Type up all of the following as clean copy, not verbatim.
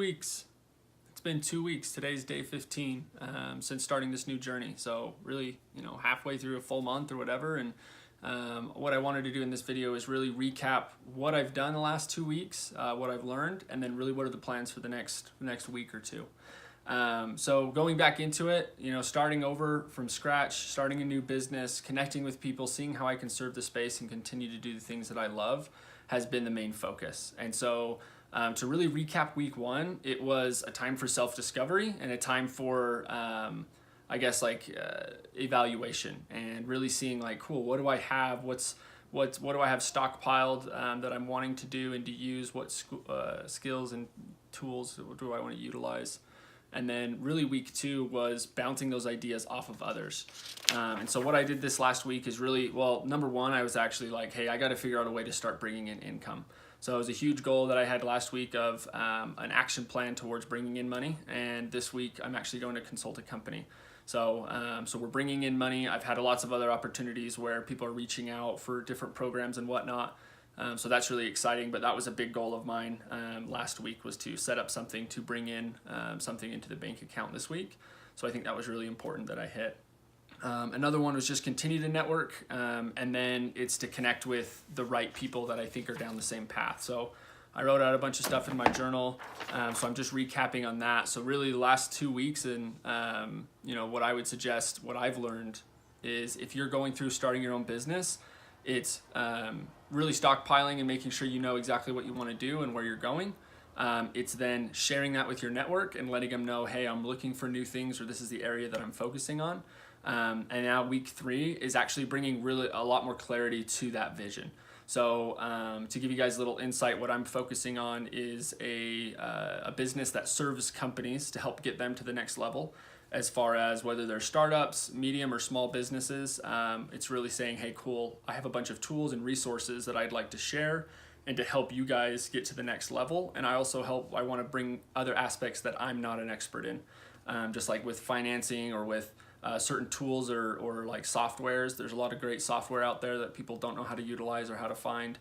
weeks. It's been 2 weeks. Today's day 15 since starting this new journey. So really, halfway through a full month or whatever. And what I wanted to do in this video is really recap what I've done the last 2 weeks, what I've learned, and then really what are the plans for the next week or two. So going back into it, starting over from scratch, starting a new business, connecting with people, seeing how I can serve the space and continue to do the things that I love has been the main focus. And so to really recap week one, it was a time for self-discovery and a time for, evaluation and really seeing cool, what do I have? What do I have stockpiled that I'm wanting to do and to use? What skills and tools do I want to utilize? And then really week two was bouncing those ideas off of others. And so what I did this last week is really, number one, I was actually hey, I got to figure out a way to start bringing in income. So it was a huge goal that I had last week of an action plan towards bringing in money. And this week I'm actually going to consult a company. So we're bringing in money. I've had lots of other opportunities where people are reaching out for different programs and whatnot. So that's really exciting, but that was a big goal of mine last week, was to set up something to bring in something into the bank account this week. So I think that was really important that I hit. Another one was just continue to network, and then it's to connect with the right people that I think are down the same path. So I wrote out a bunch of stuff in my journal, so I'm just recapping on that. So really the last 2 weeks, and what I would suggest, what I've learned is if you're going through starting your own business, it's really stockpiling and making sure you know exactly what you want to do and where you're going. It's then sharing that with your network and letting them know, hey, I'm looking for new things, or this is the area that I'm focusing on. And now week three is actually bringing really a lot more clarity to that vision. So to give you guys a little insight, what I'm focusing on is a business that serves companies to help get them to the next level. As far as whether they're startups, medium or small businesses, it's really saying, hey, cool, I have a bunch of tools and resources that I'd like to share and to help you guys get to the next level. And I also I want to bring other aspects that I'm not an expert in, just like with financing or with certain tools or softwares. There's a lot of great software out there that people don't know how to utilize or how to find.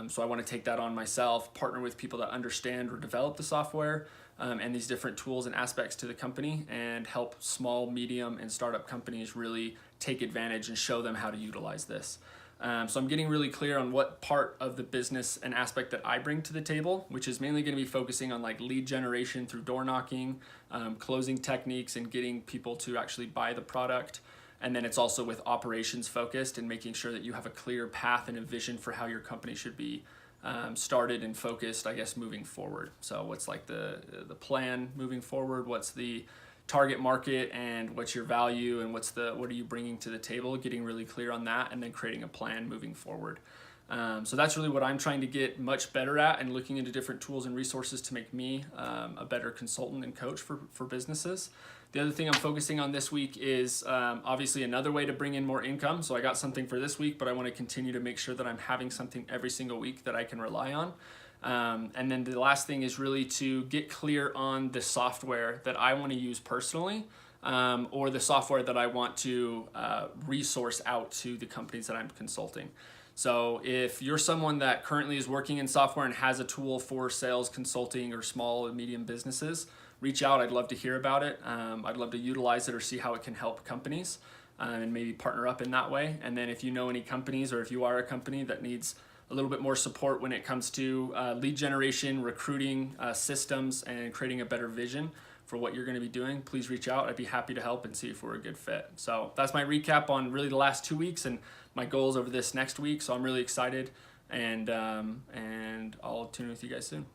So I want to take that on myself, partner with people that understand or develop the software and these different tools and aspects to the company, and help small, medium, and startup companies really take advantage and show them how to utilize this. So I'm getting really clear on what part of the business and aspect that I bring to the table, which is mainly going to be focusing on lead generation through door knocking, closing techniques, and getting people to actually buy the product. And then it's also with operations focused and making sure that you have a clear path and a vision for how your company should be started and focused, moving forward. So what's the plan moving forward? What's the target market, and what's your value, and what are you bringing to the table? Getting really clear on that, and then creating a plan moving forward. So that's really what I'm trying to get much better at, and looking into different tools and resources to make me a better consultant and coach for businesses. The other thing I'm focusing on this week is obviously another way to bring in more income. So I got something for this week, but I want to continue to make sure that I'm having something every single week that I can rely on. And then the last thing is really to get clear on the software that I want to use personally, or the software that I want to resource out to the companies that I'm consulting. So if you're someone that currently is working in software and has a tool for sales, consulting, or small and medium businesses, reach out. I'd love to hear about it. I'd love to utilize it or see how it can help companies, and maybe partner up in that way. And then if you know any companies, or if you are a company that needs a little bit more support when it comes to lead generation, recruiting, systems, and creating a better vision for what you're going to be doing, please reach out. I'd be happy to help and see if we're a good fit. So that's my recap on really the last 2 weeks and my goals over this next week. So I'm really excited, and I'll tune in with you guys soon.